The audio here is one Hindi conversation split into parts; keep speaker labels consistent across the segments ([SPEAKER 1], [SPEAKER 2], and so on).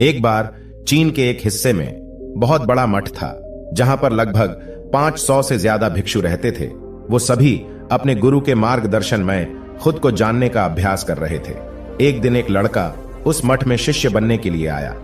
[SPEAKER 1] एक बार चीन के एक हिस्से में बहुत बड़ा मठ था, जहां पर लगभग 500 से ज्यादा भिक्षु रहते थे। वो सभी अपने गुरु के मार्गदर्शन में खुद को जानने का अभ्यास कर रहे थे। एक दिन एक लड़का उस मठ में शिष्य बनने के लिए आया।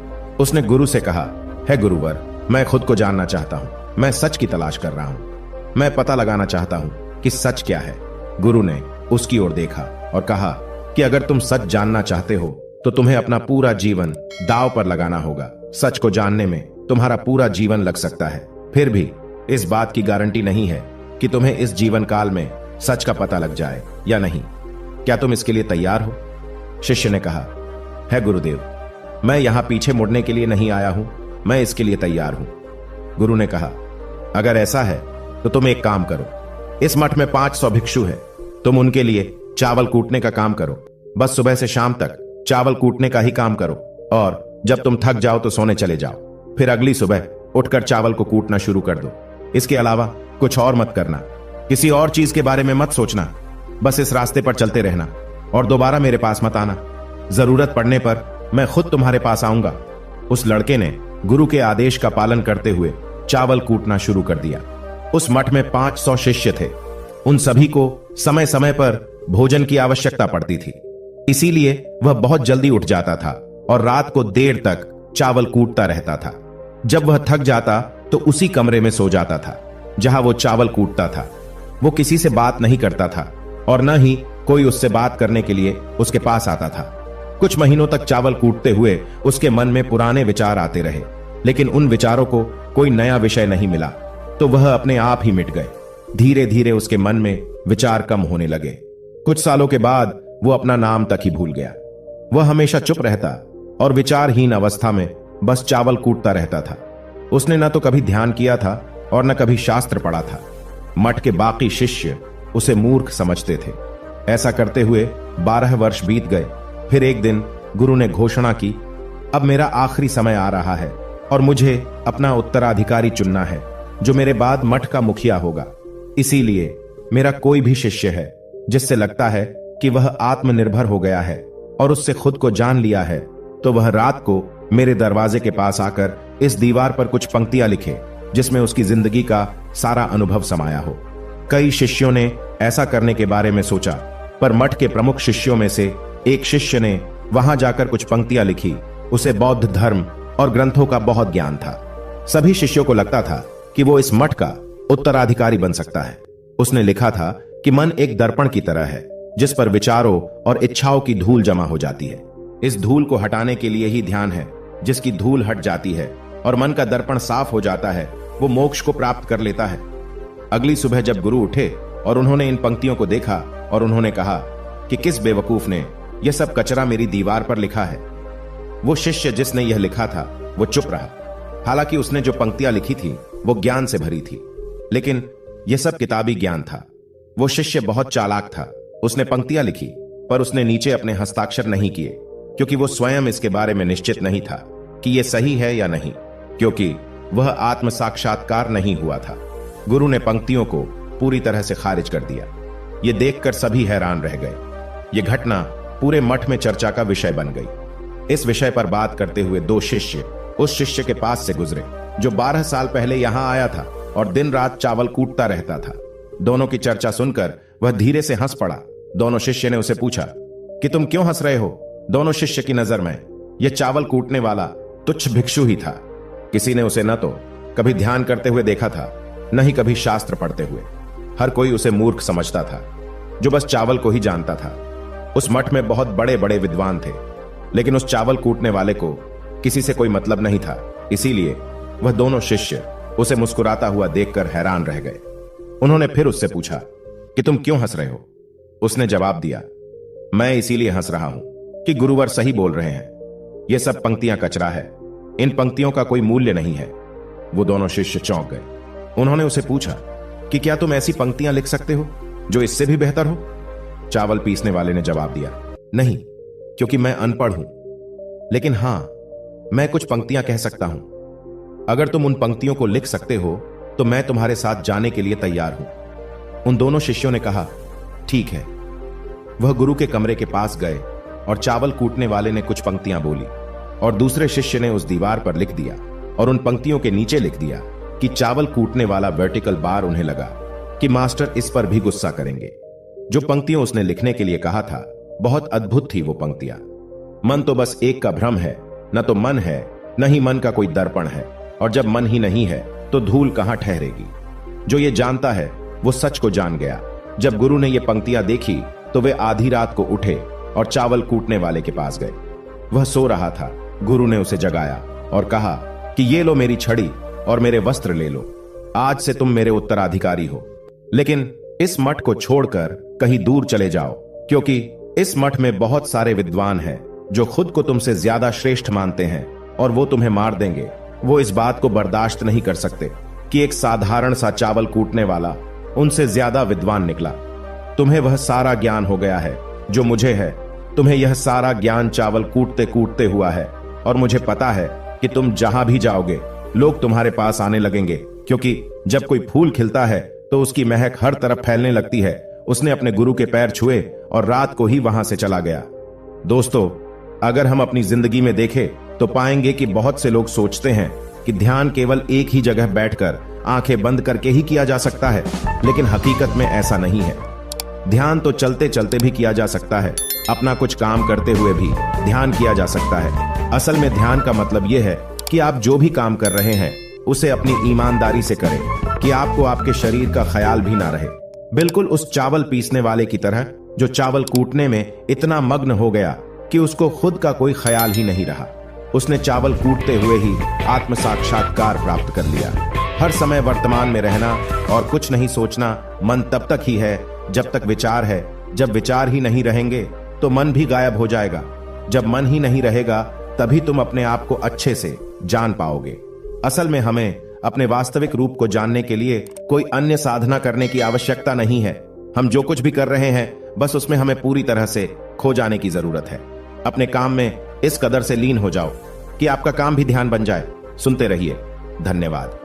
[SPEAKER 1] उसने गुरु से कहा, है गुरुवर, मैं खुद को जानना चाहता हूं। मैं सच की तलाश कर रहा हूं। मैं पता लगाना चाहता हूं कि सच क्या है। गुरु ने उसकी ओर देखा और कहा कि अगर तुम सच जानना चाहते हो तो तुम्हें अपना पूरा जीवन दांव पर लगाना होगा। सच को जानने में तुम्हारा पूरा जीवन लग सकता है, फिर भी इस बात की गारंटी नहीं है कि तुम्हें इस जीवन काल में सच का पता लग जाए या नहीं। क्या तुम इसके लिए तैयार हो? शिष्य ने कहा, है गुरुदेव, मैं यहां पीछे मुड़ने के लिए नहीं आया हूं, मैं इसके लिए तैयार हूं। गुरु ने कहा, अगर ऐसा है तो तुम एक काम करो। इस मठ में 500 भिक्षु है, तुम उनके लिए चावल कूटने का काम करो। बस सुबह से शाम तक चावल कूटने का ही काम करो, और जब तुम थक जाओ तो सोने चले जाओ। फिर अगली सुबह उठकर चावल को कूटना शुरू कर दो। इसके अलावा कुछ और मत करना, किसी और चीज के बारे में मत सोचना। बस इस रास्ते पर चलते रहना और दोबारा मेरे पास मत आना। जरूरत पड़ने पर मैं खुद तुम्हारे पास आऊंगा। उस लड़के ने गुरु के आदेश का पालन करते हुए चावल कूटना शुरू कर दिया। उस मठ में 500 शिष्य थे। उन सभी को समय समय पर भोजन की आवश्यकता पड़ती थी, इसीलिए वह बहुत जल्दी उठ जाता था और रात को देर तक चावल कूटता रहता था। जब वह थक जाता तो उसी कमरे में सो जाता था जहां वो चावल कूटता था। वो किसी से बात नहीं करता था और न ही कोई उससे बात करने के लिए उसके पास आता था। कुछ महीनों तक चावल कूटते हुए उसके मन में पुराने विचार आते रहे, लेकिन उन विचारों को कोई नया विषय नहीं मिला, तो वह अपने आप ही मिट गए। धीरे धीरे उसके मन में विचार कम होने लगे। कुछ सालों के बाद वो अपना नाम तक ही भूल गया। वह हमेशा चुप रहता और विचारहीन अवस्था में बस चावल कूटता रहता था। उसने न तो कभी ध्यान किया था और न कभी शास्त्र पढ़ा था। मठ के बाकी शिष्य उसे मूर्ख समझते थे। ऐसा करते हुए 12 वर्ष बीत गए। फिर एक दिन गुरु ने घोषणा की, अब मेरा आखिरी समय आ रहा है और मुझे अपना उत्तराधिकारी चुनना है जो मेरे बाद मठ का मुखिया होगा। इसीलिए मेरा कोई भी शिष्य है जिससे लगता है कि वह आत्मनिर्भर हो गया है और उससे खुद को जान लिया है, तो वह रात को मेरे दरवाजे के पास आकर इस दीवार पर कुछ पंक्तियां लिखे जिसमें उसकी जिंदगी का सारा अनुभव समाया हो। कई शिष्यों ने ऐसा करने के बारे में सोचा, पर मठ के प्रमुख शिष्यों में से एक शिष्य ने वहां जाकर कुछ पंक्तियां लिखी। उसे बौद्ध धर्म और ग्रंथों का बहुत ज्ञान था। सभी शिष्यों को लगता था कि वो इस मठ का उत्तराधिकारी बन सकता है। उसने लिखा था कि मन एक दर्पण की तरह है जिस पर विचारों और इच्छाओं की धूल जमा हो जाती है। इस धूल को हटाने के लिए ही ध्यान है। जिसकी धूल हट जाती है और मन का दर्पण साफ हो जाता है, वो मोक्ष को प्राप्त कर लेता है। अगली सुबह जब गुरु उठे और उन्होंने इन पंक्तियों को देखा और उन्होंने कहा कि किस बेवकूफ ने यह सब कचरा मेरी दीवार पर लिखा है। वो शिष्य जिसने यह लिखा था वो चुप रहा। हालांकि उसने जो पंक्तियां लिखी थी वो ज्ञान से भरी थी, लेकिन यह सब किताबी ज्ञान था। वो शिष्य बहुत चालाक था। उसने पंक्तियां लिखी, पर उसने नीचे अपने हस्ताक्षर नहीं किए, क्योंकि वो स्वयं इसके बारे में निश्चित नहीं था कि यह सही है या नहीं, क्योंकि वह आत्म साक्षात्कार नहीं हुआ था। गुरु ने पंक्तियों को पूरी तरह से खारिज कर दिया। यह देखकर सभी हैरान रह गए। यह घटना पूरे मठ में चर्चा का विषय बन गई। इस विषय पर बात करते हुए 2 शिष्य उस शिष्य के पास से गुजरे जो 12 साल पहले यहां आया था और दिन रात चावल कूटता रहता था। दोनों की चर्चा सुनकर वह धीरे से हंस पड़ा। दोनों शिष्य ने उसे पूछा कि तुम क्यों हंस रहे हो? दोनों शिष्य की नजर में यह चावल कूटने वाला तुच्छ भिक्षु ही था। किसी ने उसे न तो कभी ध्यान करते हुए देखा था, न ही कभी शास्त्र पढ़ते हुए। हर कोई उसे मूर्ख समझता था जो बस चावल को ही जानता था। उस मठ में बहुत बड़े बड़े विद्वान थे, लेकिन उस चावल कूटने वाले को किसी से कोई मतलब नहीं था। इसीलिए वह दोनों शिष्य उसे मुस्कुराता हुआ देखकर हैरान रह गए। उन्होंने फिर उससे पूछा कि तुम क्यों हंस रहे हो? उसने जवाब दिया, मैं इसीलिए हंस रहा हूं कि गुरुवर सही बोल रहे हैं। ये सब पंक्तियां कचरा है। इन पंक्तियों का कोई मूल्य नहीं है। वो दोनों शिष्य चौंक गए। उन्होंने उसे पूछा कि क्या तुम ऐसी पंक्तियां लिख सकते हो जो इससे भी बेहतर हो? चावल पीसने वाले ने जवाब दिया, नहीं, क्योंकि मैं अनपढ़ हूं, लेकिन हां, मैं कुछ पंक्तियां कह सकता हूं। अगर तुम उन पंक्तियों को लिख सकते हो तो मैं तुम्हारे साथ जाने के लिए तैयार हूं। उन दोनों शिष्यों ने कहा, ठीक है। वह गुरु के कमरे के पास गए और चावल कूटने वाले ने कुछ पंक्तियां बोली और दूसरे शिष्य ने उस दीवार पर लिख दिया और उन पंक्तियों के नीचे लिख दिया कि चावल कूटने वाला वर्टिकल बार। उन्हें लगा कि मास्टर इस पर भी गुस्सा करेंगे। जो पंक्तियों उसने लिखने के लिए कहा था, बहुत अद्भुत थी वो पंक्तियां। मन तो बस एक का भ्रम है, न तो मन है, न ही मन का कोई दर्पण है, और जब मन ही नहीं है तो धूल कहां ठहरेगी। जो ये जानता है वो सच को जान गया। जब गुरु ने ये पंक्तियां देखी तो वे आधी रात को उठे और चावल कूटने वाले के पास गए। वह सो रहा था। गुरु ने उसे जगाया और कहा कि ये लो मेरी छड़ी और मेरे वस्त्र ले लो, आज से तुम मेरे उत्तराधिकारी हो। लेकिन इस मठ को छोड़कर कहीं दूर चले जाओ, क्योंकि इस मठ में बहुत सारे विद्वान हैं जो खुद को तुमसे ज्यादा श्रेष्ठ मानते हैं और वो तुम्हें मार देंगे। वो इस बात को बर्दाश्त नहीं कर सकते कि एक साधारण सा चावल कूटने वाला उनसे ज्यादा विद्वान निकला। तुम्हें वह सारा ज्ञान हो गया है जो मुझे है। तुम्हें यह सारा ज्ञान चावल कूटते कूटते हुआ है, और मुझे पता है कि तुम जहां भी जाओगे लोग तुम्हारे पास आने लगेंगे, क्योंकि जब कोई फूल खिलता है तो उसकी महक हर तरफ फैलने लगती है। उसने अपने गुरु के पैर छुए और रात को ही वहां से चला गया। दोस्तों, अगर हम अपनी जिंदगी में देखें तो पाएंगे कि बहुत से लोग सोचते हैं कि ध्यान केवल एक ही जगह बैठकर आंखें बंद करके ही किया जा सकता है, लेकिन हकीकत में ऐसा नहीं है। ध्यान तो चलते चलते भी किया जा सकता है, अपना कुछ काम करते हुए भी ध्यान किया जा सकता है। असल में ध्यान का मतलब यह है कि आप जो भी काम कर रहे हैं उसे अपनी ईमानदारी से करें, कि आपको आपके शरीर का ख्याल भी ना रहे। बिल्कुल उस चावल पीसने वाले की तरह जो चावल कूटने में इतना मग्न हो गया कि उसको खुद का कोई ख्याल ही नहीं रहा। उसने चावल कूटते हुए ही आत्म साक्षात्कार प्राप्त कर लिया। हर समय वर्तमान में रहना और कुछ नहीं सोचना मन तब तक ही है जब तक विचार है। जब विचार ही नहीं रहेंगे तो मन भी गायब हो जाएगा। जब मन ही नहीं रहेगा तभी तुम अपने आप को अच्छे से जान पाओगे। असल में हमें अपने वास्तविक रूप को जानने के लिए कोई अन्य साधना करने की आवश्यकता नहीं है। हम जो कुछ भी कर रहे हैं बस उसमें हमें पूरी तरह से खो जाने की जरूरत है। अपने काम में इस कदर से लीन हो जाओ कि आपका काम भी ध्यान बन जाए। सुनते रहिए। धन्यवाद।